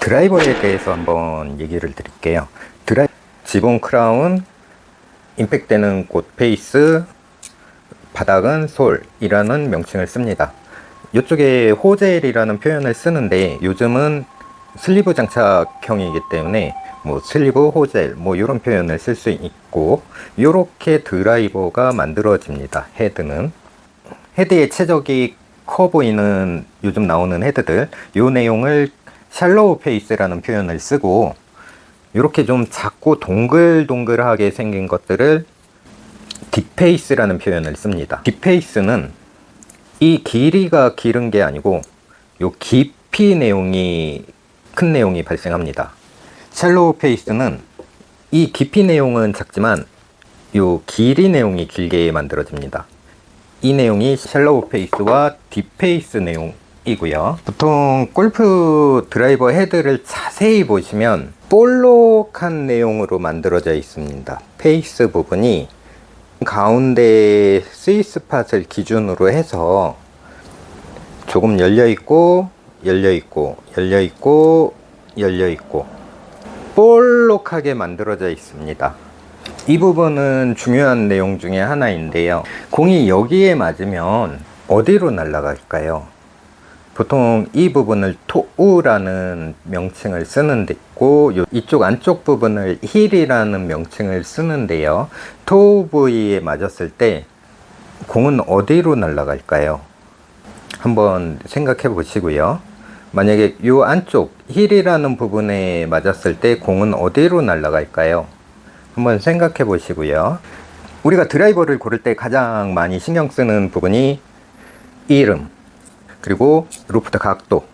드라이버에 대해서 한번 얘기를 드릴게요. 지붕 크라운, 임팩트되는 곳 페이스, 바닥은 솔이라는 명칭을 씁니다. 이쪽에 호젤이라는 표현을 쓰는데 요즘은 슬리브 장착형이기 때문에 뭐 슬리브 호젤 뭐 이런 표현을 쓸 수 있고, 이렇게 드라이버가 만들어집니다. 헤드의 최적이 커 보이는 요즘 나오는 헤드들, 요 내용을 샬로우 페이스라는 표현을 쓰고, 이렇게 좀 작고 동글동글하게 생긴 것들을 딥페이스라는 표현을 씁니다. 딥페이스는 이 길이가 길은 게 아니고 요 깊이 내용이 큰 내용이 발생합니다. 샬로우 페이스는 이 깊이 내용은 작지만 요 길이 내용이 길게 만들어집니다. 이 내용이 샬로우 페이스와 딥페이스 내용이고요. 보통 골프 드라이버 헤드를 자세히 보시면 볼록한 내용으로 만들어져 있습니다. 페이스 부분이 가운데 스위스팟을 기준으로 해서 조금 열려있고 열려있고 열려있고 열려있고 볼록하게 만들어져 있습니다. 이 부분은 중요한 내용 중에 하나인데요. 공이 여기에 맞으면 어디로 날아갈까요? 보통 이 부분을 토우라는 명칭을 쓰는데 있고, 이쪽 안쪽 부분을 힐이라는 명칭을 쓰는데요. 토우 부위에 맞았을 때 공은 어디로 날아갈까요? 한번 생각해 보시고요. 만약에 이 안쪽 힐이라는 부분에 맞았을 때 공은 어디로 날아갈까요? 한번 생각해 보시고요. 우리가 드라이버를 고를 때 가장 많이 신경 쓰는 부분이 이름, 그리고 로프트 각도,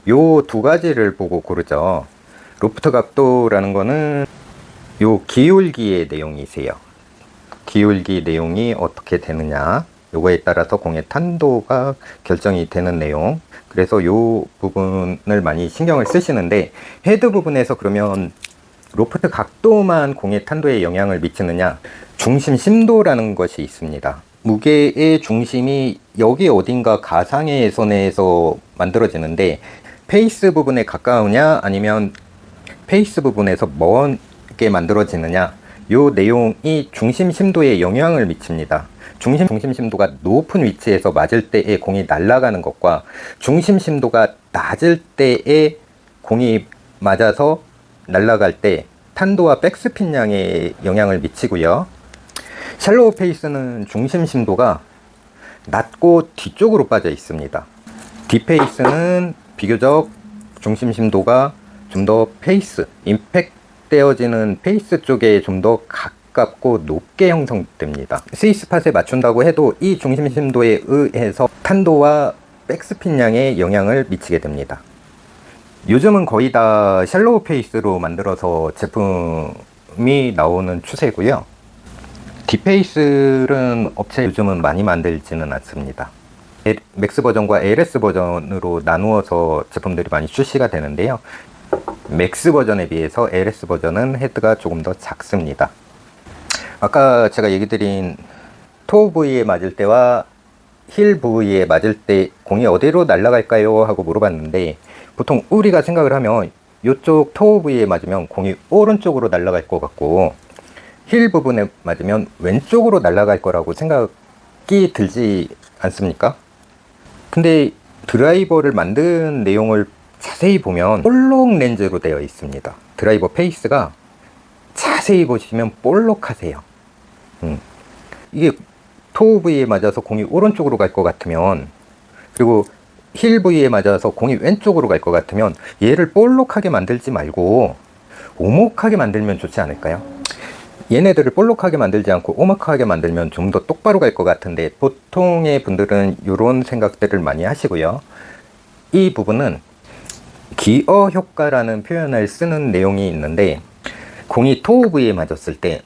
요 두 가지를 보고 고르죠. 로프트 각도라는 거는 요 기울기의 내용이세요. 기울기 내용이 어떻게 되느냐, 요거에 따라서 공의 탄도가 결정이 되는 내용. 그래서 요 부분을 많이 신경을 쓰시는데, 헤드 부분에서 그러면 로프트 각도만 공의 탄도에 영향을 미치느냐, 중심 심도라는 것이 있습니다. 무게의 중심이 여기 어딘가 가상의 선에서 만들어지는데, 페이스 부분에 가까우냐 아니면 페이스 부분에서 멀게 만들어지느냐, 요 내용이 중심 심도에 영향을 미칩니다. 중심 심도가 높은 위치에서 맞을 때의 공이 날아가는 것과 중심 심도가 낮을 때의 공이 맞아서 날아갈 때 탄도와 백스핀 양에 영향을 미치고요. 샬로우 페이스는 중심 심도가 낮고 뒤쪽으로 빠져 있습니다. 딥페이스는 비교적 중심 심도가 좀 더 페이스, 임팩트 되어지는 페이스 쪽에 좀 더 가깝고 높게 형성됩니다. 스위스팟에 맞춘다고 해도 이 중심 심도에 의해서 탄도와 백스핀 양에 영향을 미치게 됩니다. 요즘은 거의 다 샬로우 페이스로 만들어서 제품이 나오는 추세고요. 딥페이스는 업체 요즘은 많이 만들지는 않습니다. 맥스 버전과 LS 버전으로 나누어서 제품들이 많이 출시가 되는데요. 맥스 버전에 비해서 LS 버전은 헤드가 조금 더 작습니다. 아까 제가 얘기 드린 토우 부위에 맞을 때와 힐 부위에 맞을 때 공이 어디로 날아갈까요? 하고 물어봤는데, 보통 우리가 생각을 하면 이쪽 토우 부위에 맞으면 공이 오른쪽으로 날아갈 것 같고, 힐 부분에 맞으면 왼쪽으로 날아갈 거라고 생각이 들지 않습니까? 근데 드라이버를 만든 내용을 자세히 보면 볼록 렌즈로 되어 있습니다. 드라이버 페이스가 자세히 보시면 볼록하세요. 이게 토우 부위에 맞아서 공이 오른쪽으로 갈 것 같으면, 그리고 힐 부위에 맞아서 공이 왼쪽으로 갈 것 같으면 얘를 볼록하게 만들지 말고 오목하게 만들면 좋지 않을까요? 얘네들을 볼록하게 만들지 않고 오목하게 만들면 좀 더 똑바로 갈 것 같은데, 보통의 분들은 이런 생각들을 많이 하시고요. 이 부분은 기어 효과라는 표현을 쓰는 내용이 있는데, 공이 토우 부위에 맞았을 때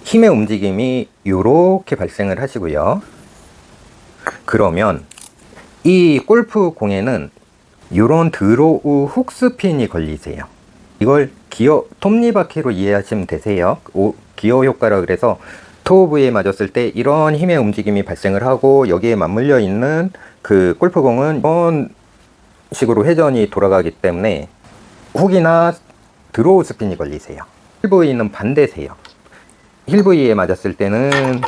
힘의 움직임이 이렇게 발생을 하시고요. 그러면 이 골프 공에는 이런 드로우 훅스핀이 걸리세요. 이걸 기어 톱니바퀴로 이해하시면 되세요. 기어 효과라 그래서 토우 부위에 맞았을 때 이런 힘의 움직임이 발생을 하고, 여기에 맞물려 있는 그 골프공은 이런 식으로 회전이 돌아가기 때문에 훅이나 드로우 스핀이 걸리세요. 힐 부위는 반대세요. 힐 부위에 맞았을 때는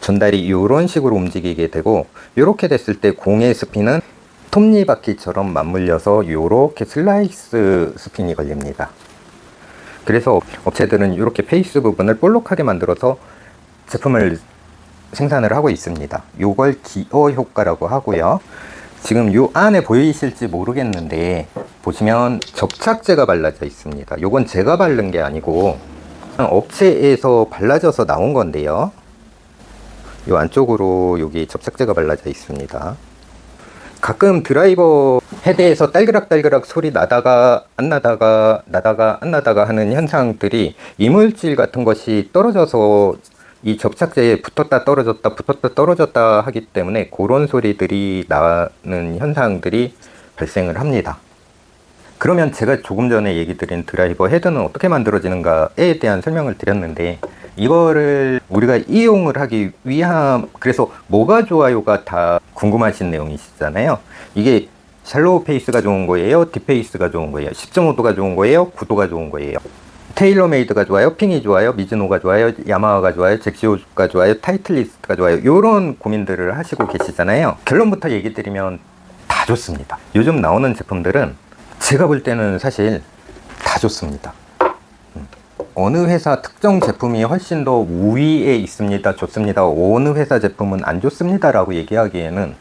전달이 이런 식으로 움직이게 되고, 이렇게 됐을 때 공의 스핀은 톱니바퀴처럼 맞물려서 이렇게 슬라이스 스핀이 걸립니다. 그래서 업체들은 이렇게 페이스 부분을 볼록하게 만들어서 제품을 생산을 하고 있습니다. 이걸 기어 효과라고 하고요. 지금 이 안에 보이실지 모르겠는데 보시면 접착제가 발라져 있습니다. 이건 제가 바른 게 아니고 업체에서 발라져서 나온 건데요. 이 안쪽으로 여기 접착제가 발라져 있습니다. 가끔 드라이버 헤드에서 딸그락딸그락 소리 나다가 안 나다가 안 나다가 하는 현상들이 이물질 같은 것이 떨어져서 이 접착제에 붙었다 떨어졌다 하기 때문에 그런 소리들이 나는 현상들이 발생을 합니다. 그러면 제가 조금 전에 얘기 드린 드라이버 헤드는 어떻게 만들어지는가에 대한 설명을 드렸는데, 이거를 우리가 이용을 하기 위함, 그래서 뭐가 좋아요가 다 궁금하신 내용이시잖아요. 이게 샬로우 페이스가 좋은 거예요, 딥페이스가 좋은 거예요, 10.5도가 좋은 거예요, 9도가 좋은 거예요, 테일러메이드가 좋아요, 핑이 좋아요, 미즈노가 좋아요, 야마하가 좋아요, 잭시오가 좋아요, 타이틀리스트가 좋아요, 이런 고민들을 하시고 계시잖아요. 결론부터 얘기 드리면 다 좋습니다. 요즘 나오는 제품들은 제가 볼 때는 사실 다 좋습니다. 어느 회사 특정 제품이 훨씬 더 우위에 있습니다, 좋습니다, 어느 회사 제품은 안 좋습니다 라고 얘기하기에는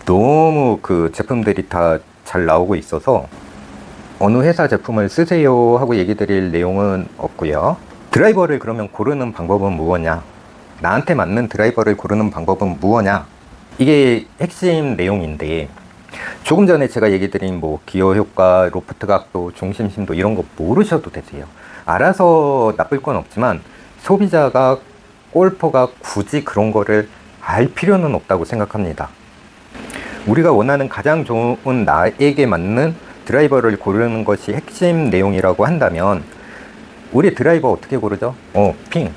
너무 그 제품들이 다 잘 나오고 있어서 어느 회사 제품을 쓰세요 하고 얘기 드릴 내용은 없고요. 드라이버를 그러면 고르는 방법은 무엇냐, 나한테 맞는 드라이버를 고르는 방법은 무엇냐, 이게 핵심 내용인데, 조금 전에 제가 얘기 드린 뭐 기어 효과, 로프트 각도, 중심 심도 이런 거 모르셔도 되세요. 알아서 나쁠 건 없지만 소비자가, 골퍼가 굳이 그런 거를 알 필요는 없다고 생각합니다. 우리가 원하는 가장 좋은 나에게 맞는 드라이버를 고르는 것이 핵심 내용이라고 한다면, 우리 드라이버 어떻게 고르죠? 핑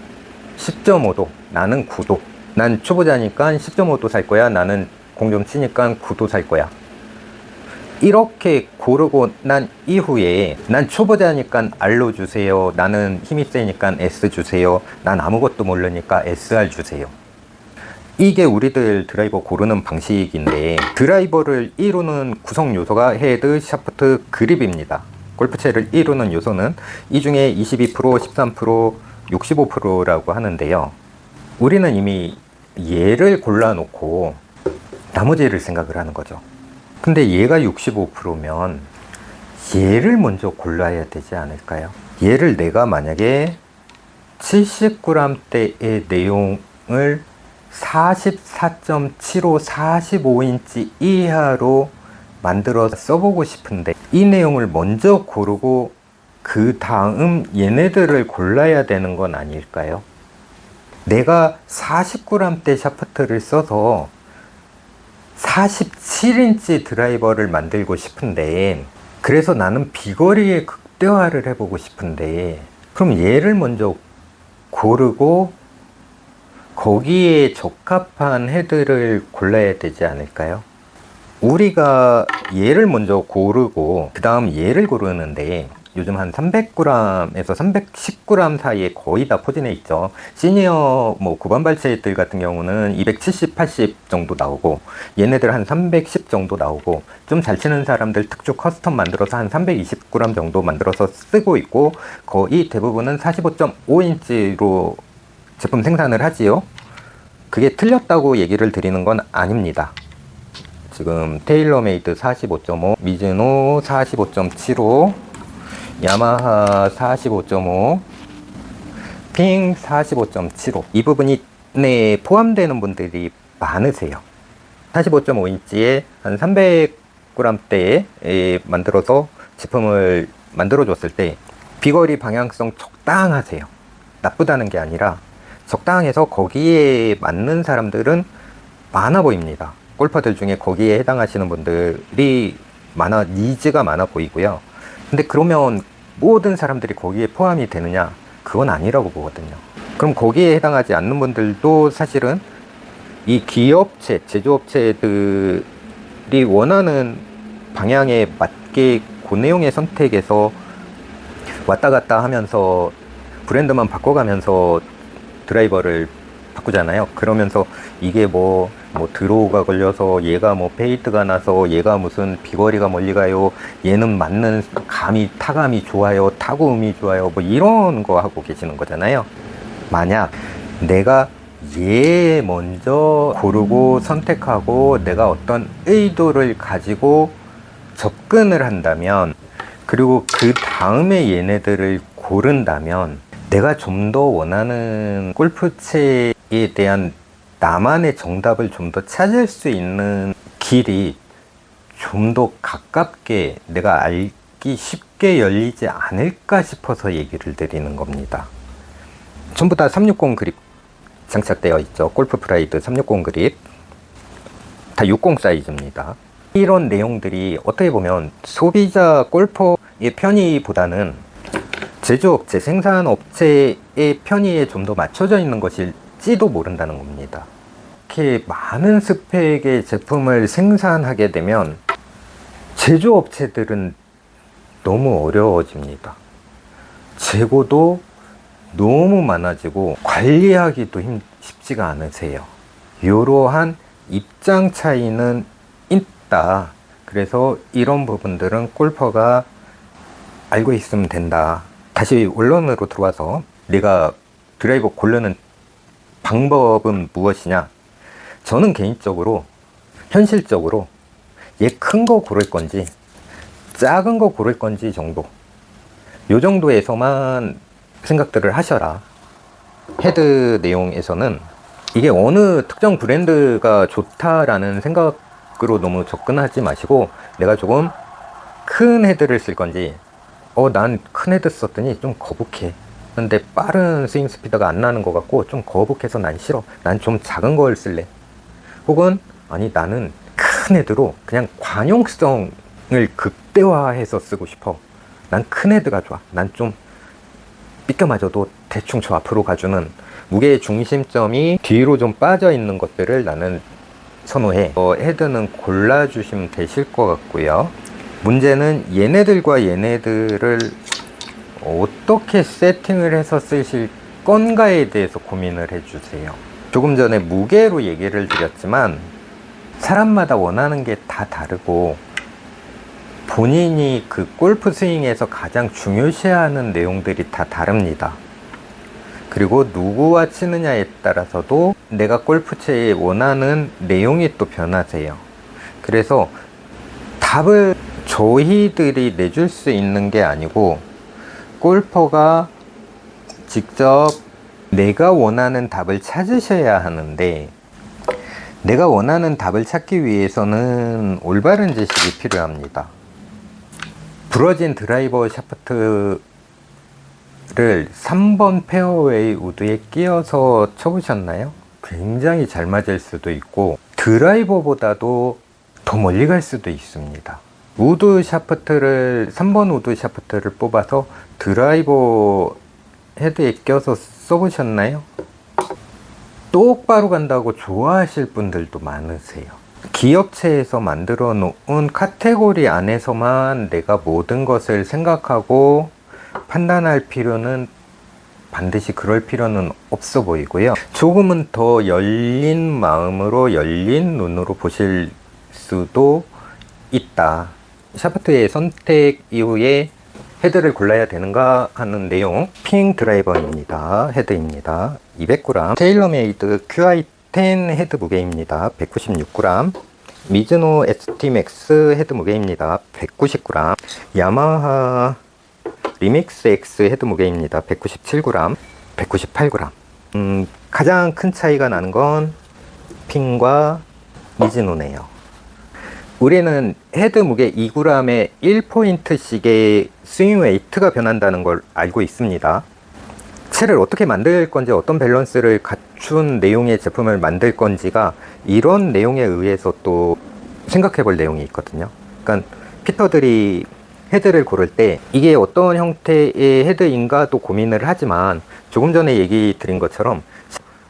10.5도, 나는 9도, 난 초보자니까 10.5도 살 거야, 나는 공 좀 치니까 9도 살 거야. 이렇게 고르고 난 이후에 난 초보자니까 R로 주세요, 나는 힘이 세니까 S 주세요, 난 아무것도 모르니까 SR 주세요. 이게 우리들 드라이버 고르는 방식인데, 드라이버를 이루는 구성 요소가 헤드, 샤프트, 그립입니다. 골프채를 이루는 요소는 이 중에 22%, 13%, 65%라고 하는데요. 우리는 이미 얘를 골라놓고 나머지를 생각을 하는 거죠. 근데 얘가 65%면 얘를 먼저 골라야 되지 않을까요? 얘를 내가 만약에 70g대의 내용을 44.75 45인치 이하로 만들어 써보고 싶은데, 이 내용을 먼저 고르고 그 다음 얘네들을 골라야 되는 건 아닐까요? 내가 49g대 샤프트를 써서 47인치 드라이버를 만들고 싶은데, 그래서 나는 비거리의 극대화를 해보고 싶은데, 그럼 얘를 먼저 고르고 거기에 적합한 헤드를 골라야 되지 않을까요? 우리가 얘를 먼저 고르고 그 다음 얘를 고르는데, 요즘 한 300g에서 310g 사이에 거의 다 포진해 있죠. 시니어 뭐 9번 발채들 같은 경우는 270, 80 정도 나오고, 얘네들 한 310 정도 나오고, 좀 잘 치는 사람들 특조 커스텀 만들어서 한 320g 정도 만들어서 쓰고 있고, 거의 대부분은 45.5인치로 제품 생산을 하지요. 그게 틀렸다고 얘기를 드리는 건 아닙니다. 지금 테일러메이드 45.5, 미즈노 45.75, 야마하 45.5, 핑 45.75, 이 부분이 포함되는 분들이 많으세요. 45.5인치에 한 300g대에 만들어서 제품을 만들어 줬을 때 비거리 방향성 적당하세요. 나쁘다는 게 아니라 적당해서 거기에 맞는 사람들은 많아 보입니다. 골퍼들 중에 거기에 해당하시는 분들이 니즈가 많아 보이고요. 근데 그러면 모든 사람들이 거기에 포함이 되느냐? 그건 아니라고 보거든요. 그럼 거기에 해당하지 않는 분들도 사실은 이 기업체, 제조업체들이 원하는 방향에 맞게 그 내용의 선택에서 왔다 갔다 하면서 브랜드만 바꿔가면서 드라이버를 바꾸잖아요. 그러면서 이게 뭐 드로우가 걸려서 얘가 뭐 페이트가 나서 얘가 무슨 비거리가 멀리 가요, 얘는 맞는 감이 타감이 좋아요, 타구음이 좋아요, 뭐 이런 거 하고 계시는 거잖아요. 만약 내가 얘 먼저 고르고 선택하고 내가 어떤 의도를 가지고 접근을 한다면, 그리고 그 다음에 얘네들을 고른다면 내가 좀 더 원하는 골프채에 대한 나만의 정답을 좀 더 찾을 수 있는 길이 좀 더 가깝게 내가 알기 쉽게 열리지 않을까 싶어서 얘기를 드리는 겁니다. 전부 다 360 그립 장착되어 있죠. 골프 프라이드 360 그립 다 60 사이즈입니다. 이런 내용들이 어떻게 보면 소비자 골퍼의 편의보다는 제조업체, 생산업체의 편의에 좀 더 맞춰져 있는 것일지도 모른다는 겁니다. 이렇게 많은 스펙의 제품을 생산하게 되면 제조업체들은 너무 어려워집니다. 재고도 너무 많아지고 관리하기도 쉽지가 않으세요. 이러한 입장 차이는 있다. 그래서 이런 부분들은 골퍼가 알고 있으면 된다. 다시 원론으로 들어와서 내가 드라이버 고르는 방법은 무엇이냐? 저는 개인적으로 현실적으로 얘 큰 거 고를 건지 작은 거 고를 건지 정도, 요 정도에서만 생각들을 하셔라. 헤드 내용에서는 이게 어느 특정 브랜드가 좋다라는 생각으로 너무 접근하지 마시고, 내가 조금 큰 헤드를 쓸 건지, 난 큰 헤드 썼더니 좀 거북해, 근데 빠른 스윙 스피드가 안 나는 것 같고 좀 거북해서 난 싫어, 난 좀 작은 걸 쓸래. 혹은 아니 나는 큰 헤드로 그냥 관용성을 극대화해서 쓰고 싶어, 난 큰 헤드가 좋아, 난 좀 삐껴 맞아도 대충 저 앞으로 가주는 무게의 중심점이 뒤로 좀 빠져 있는 것들을 나는 선호해. 헤드는 골라주시면 되실 것 같고요. 문제는 얘네들과 얘네들을 어떻게 세팅을 해서 쓰실 건가에 대해서 고민을 해주세요. 조금 전에 무게로 얘기를 드렸지만 사람마다 원하는 게 다 다르고, 본인이 그 골프 스윙에서 가장 중요시하는 내용들이 다 다릅니다. 그리고 누구와 치느냐에 따라서도 내가 골프채에 원하는 내용이 또 변하세요. 그래서 답을 저희들이 내줄 수 있는 게 아니고 골퍼가 직접 내가 원하는 답을 찾으셔야 하는데, 내가 원하는 답을 찾기 위해서는 올바른 지식이 필요합니다. 부러진 드라이버 샤프트를 3번 페어웨이 우드에 끼워서 쳐보셨나요? 굉장히 잘 맞을 수도 있고 드라이버보다도 더 멀리 갈 수도 있습니다. 우드 샤프트를 3번 우드 샤프트를 뽑아서 드라이버 헤드에 껴서 써보셨나요? 똑바로 간다고 좋아하실 분들도 많으세요. 기업체에서 만들어 놓은 카테고리 안에서만 내가 모든 것을 생각하고 판단할 필요는, 반드시 그럴 필요는 없어 보이고요. 조금은 더 열린 마음으로 열린 눈으로 보실 수도 있다. 샤프트의 선택 이후에 헤드를 골라야 되는가 하는 내용, 핑 드라이버입니다. 헤드입니다. 200g, 테일러메이드 QI10 헤드 무게입니다. 196g, 미즈노 STmax 헤드 무게입니다. 190g, 야마하 리믹스 X 헤드 무게입니다. 197g, 198g. 가장 큰 차이가 나는 건 핑과 미즈노네요. 우리는 헤드 무게 2g에 1포인트씩의 스윙 웨이트가 변한다는 걸 알고 있습니다. 채를 어떻게 만들 건지, 어떤 밸런스를 갖춘 내용의 제품을 만들 건지가 이런 내용에 의해서 또 생각해 볼 내용이 있거든요. 그러니까 피터들이 헤드를 고를 때 이게 어떤 형태의 헤드인가도 고민을 하지만, 조금 전에 얘기 드린 것처럼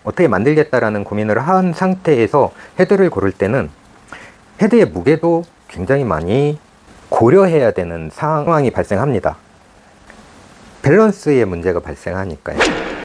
어떻게 만들겠다라는 고민을 한 상태에서 헤드를 고를 때는 헤드의 무게도 굉장히 많이 고려해야 되는 상황이 발생합니다. 밸런스의 문제가 발생하니까요.